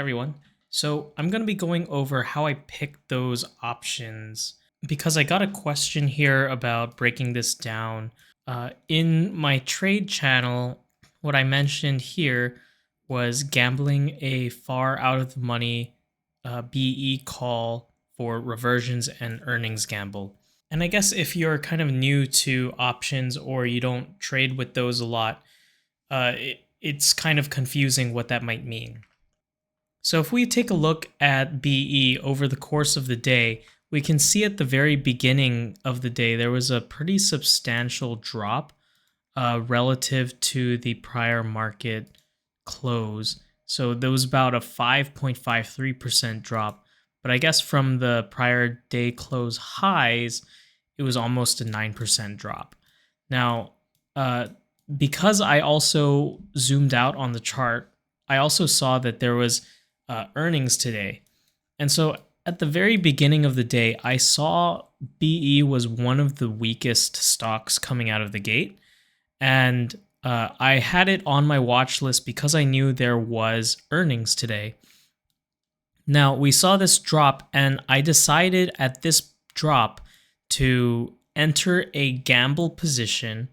everyone. So I'm going to be going over how I picked those options because I got a question here about breaking this down. In my trade channel, what I mentioned here was gambling a far out of the money BE call for reversions and earnings gamble. And I guess if you're kind of new to options or you don't trade with those a lot, it's kind of confusing what that might mean. So if we take a look at BE over the course of the day, we can see at the very beginning of the day there was a pretty substantial drop relative to the prior market close. So there was about a 5.53% drop. But I guess from the prior day close highs, it was almost a 9% drop. Now, because I also zoomed out on the chart, I also saw that there was earnings today. And so at the very beginning of the day, I saw BE was one of the weakest stocks coming out of the gate. And I had it on my watch list because I knew there was earnings today. Now, we saw this drop, and I decided at this drop to enter a gamble position,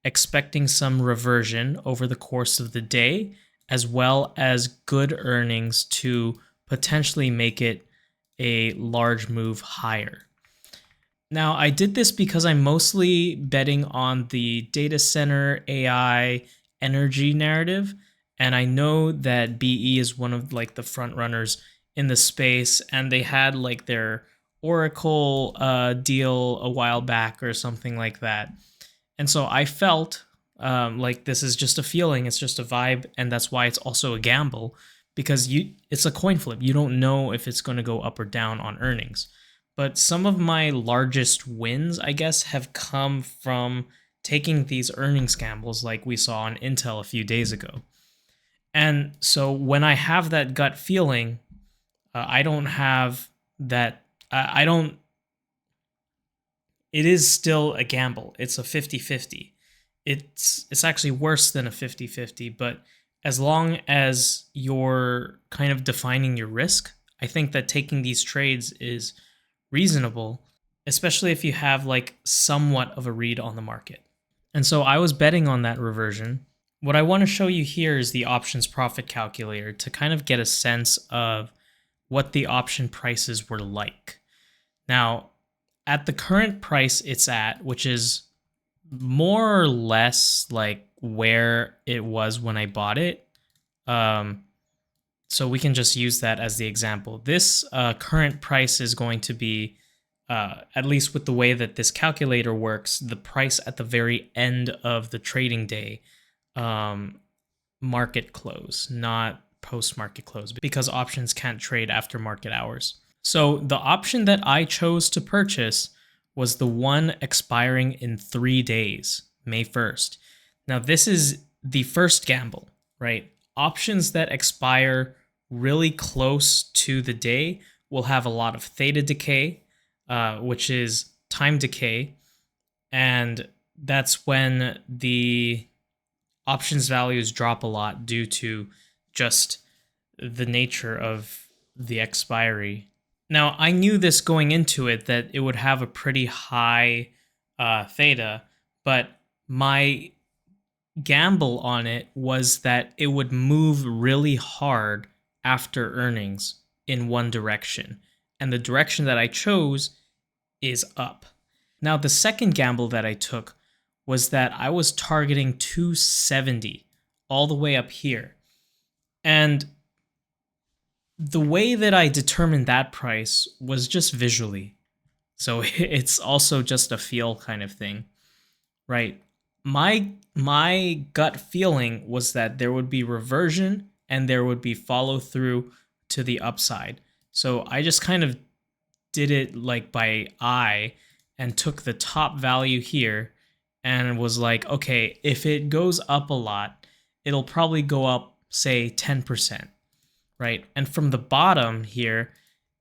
expecting some reversion over the course of the day, as well as good earnings to potentially make it a large move higher. Now, I did this because I'm mostly betting on the data center, AI, energy narrative, and I know that BE is one of like the front runners in the space, and they had like their Oracle deal a while back or something like that. And so I felt like this is just a feeling, it's just a vibe, and that's why it's also a gamble because it's a coin flip. You don't know if it's going to go up or down on earnings. But some of my largest wins, I guess, have come from taking these earnings gambles like we saw on Intel a few days ago. And so when I have that gut feeling, I don't have that. I don't. It is still a gamble. It's a 50-50. It's actually worse than a 50-50, but as long as you're kind of defining your risk, I think that taking these trades is reasonable, especially if you have like somewhat of a read on the market. And so I was betting on that reversion. What I want to show you here is the options profit calculator to kind of get a sense of what the option prices were like. Now, at the current price it's at, which is more or less like where it was when I bought it. So we can just use that as the example. This current price is going to be, at least with the way that this calculator works, the price at the very end of the trading day market close, not post-market close, because options can't trade after market hours. So the option that I chose to purchase was the one expiring in 3 days, May 1st. Now, this is the first gamble, right? Options that expire really close to the day will have a lot of theta decay, which is time decay. And that's when the options values drop a lot due to just the nature of the expiry. Now, I knew this going into it, that it would have a pretty high theta, but my gamble on it was that it would move really hard after earnings in one direction. And the direction that I chose is up. Now, the second gamble that I took was that I was targeting 270 all the way up here. And the way that I determined that price was just visually. So it's also just a feel kind of thing, right? My gut feeling was that there would be reversion and there would be follow through to the upside. So I just kind of did it like by eye and took the top value here and was like, okay, if it goes up a lot, it'll probably go up, say, 10%. Right? And from the bottom here,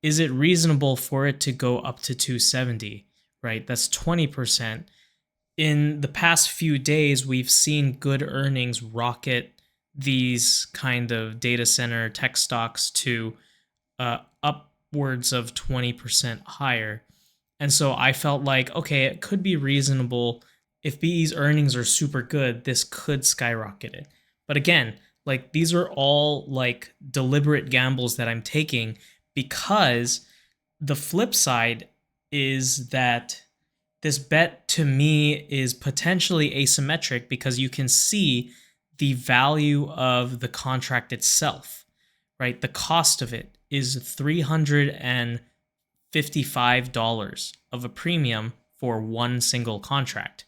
is it reasonable for it to go up to 270? Right? That's 20%. In the past few days, we've seen good earnings rocket these kind of data center tech stocks to upwards of 20% higher. And so I felt like, okay, it could be reasonable. If BE's earnings are super good, this could skyrocket it. But again, like these are all like deliberate gambles that I'm taking, because the flip side is that this bet to me is potentially asymmetric, because you can see the value of the contract itself, right? The cost of it is $355 of a premium for one single contract.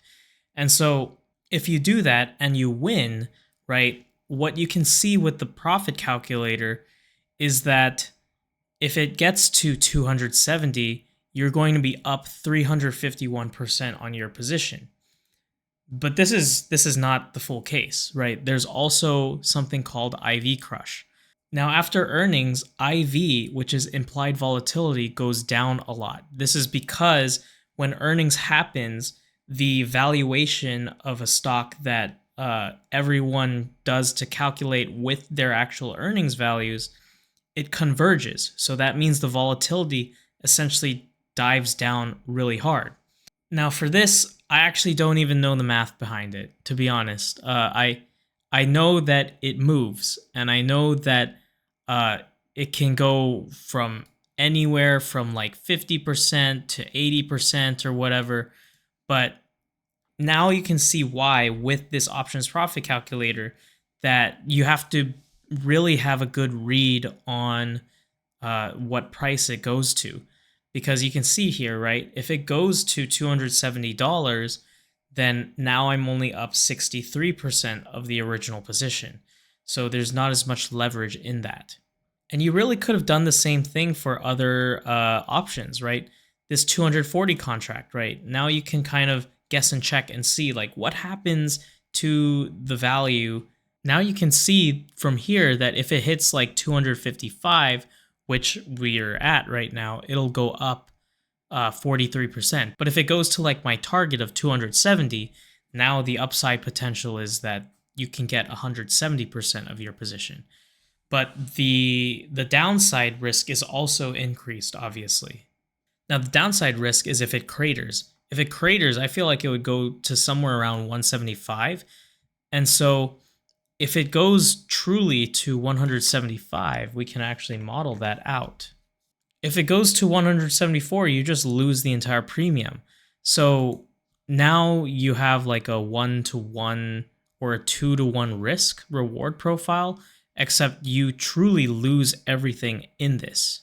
And so if you do that and you win, right, what you can see with the profit calculator is that if it gets to 270, you're going to be up 351% on your position. But this is not the full case, right? There's also something called IV crush. Now, after earnings, IV, which is implied volatility, goes down a lot. This is because when earnings happens, the valuation of a stock that everyone does to calculate with their actual earnings values, it converges. So that means the volatility essentially dives down really hard. Now, for this, I actually don't even know the math behind it, to be honest. I know that it moves, and I know that uh, it can go from anywhere from like 50% to 80% or whatever. But now you can see why, with this options profit calculator, that you have to really have a good read on what price it goes to, because you can see here, right? If it goes to $270, then now I'm only up 63% of the original position. So there's not as much leverage in that. And you really could have done the same thing for other options, right? This 240 contract, right? Now you can kind of guess and check and see like what happens to the value. Now you can see from here that if it hits like 255, which we're at right now, it'll go up 43%. But if it goes to like my target of 270, now the upside potential is that you can get 170% of your position. But the downside risk is also increased, obviously. Now, the downside risk is if it craters. If it craters, I feel like it would go to somewhere around 175. And so if it goes truly to 175, we can actually model that out. If it goes to 174, you just lose the entire premium. So now you have like a 1-to-1 or a 2-to-1 risk reward profile, except you truly lose everything in this.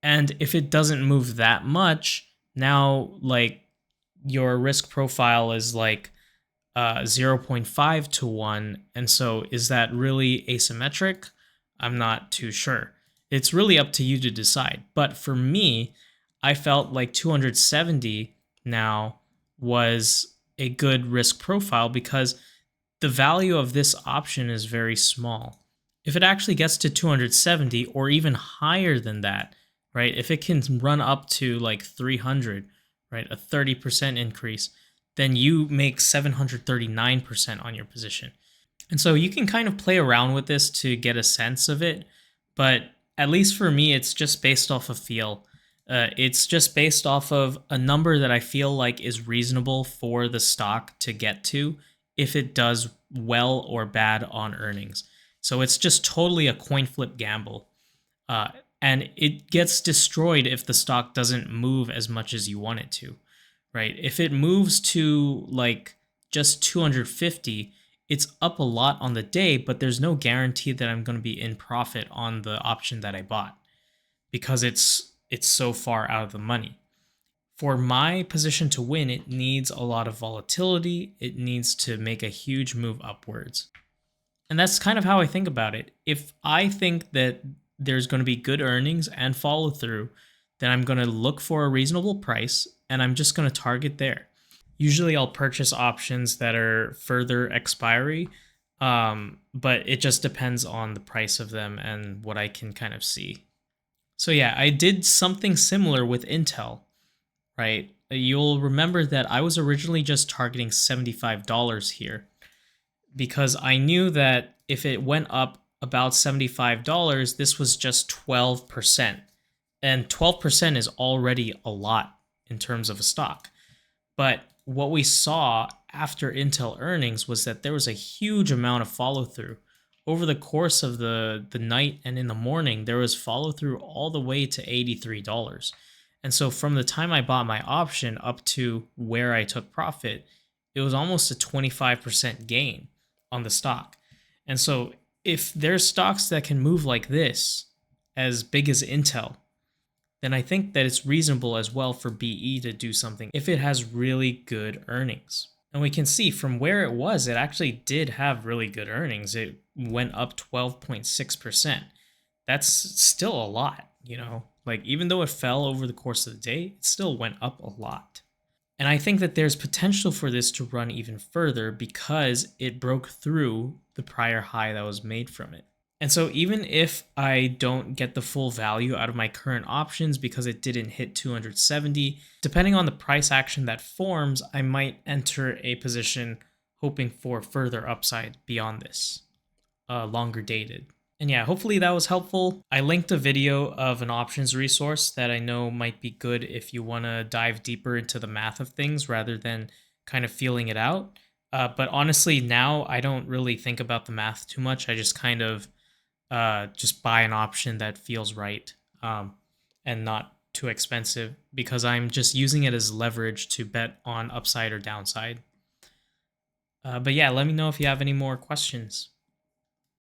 And if it doesn't move that much, now like your risk profile is like 0.5 to 1. And so is that really asymmetric? I'm not too sure. It's really up to you to decide. But for me, I felt like 270 now was a good risk profile, because the value of this option is very small. If it actually gets to 270 or even higher than that, right? If it can run up to like 300, right? A 30% increase, then you make 739% on your position. And so you can kind of play around with this to get a sense of it. But at least for me, it's just based off of feel. It's just based off of a number that I feel like is reasonable for the stock to get to if it does well or bad on earnings. So it's just totally a coin flip gamble. And it gets destroyed if the stock doesn't move as much as you want it to, right? If it moves to like just 250, it's up a lot on the day, but there's no guarantee that I'm going to be in profit on the option that I bought, because it's so far out of the money. For my position to win, it needs a lot of volatility. It needs to make a huge move upwards. And that's kind of how I think about it. If I think that there's going to be good earnings and follow through, then I'm going to look for a reasonable price and I'm just going to target there. Usually I'll purchase options that are further expiry, but it just depends on the price of them and what I can kind of see. So yeah, I did something similar with Intel, right? You'll remember that I was originally just targeting $75 here, because I knew that if it went up about $75, this was just 12%. And 12% is already a lot in terms of a stock. But what we saw after Intel earnings was that there was a huge amount of follow through. Over the course of the night and in the morning, there was follow through all the way to $83. And so from the time I bought my option up to where I took profit, it was almost a 25% gain on the stock. And so if there's stocks that can move like this, as big as Intel, then I think that it's reasonable as well for BE to do something if it has really good earnings. And we can see from where it was, it actually did have really good earnings. It went up 12.6%. That's still a lot, you know? Like, even though it fell over the course of the day, it still went up a lot. And I think that there's potential for this to run even further because it broke through the prior high that was made from it. And so even if I don't get the full value out of my current options because it didn't hit 270, depending on the price action that forms, I might enter a position hoping for further upside beyond this, longer dated. And yeah, hopefully that was helpful. I linked a video of an options resource that I know might be good if you want to dive deeper into the math of things rather than kind of feeling it out. But honestly, now I don't really think about the math too much. I just kind of just buy an option that feels right, and not too expensive because I'm just using it as leverage to bet on upside or downside. But yeah, let me know if you have any more questions.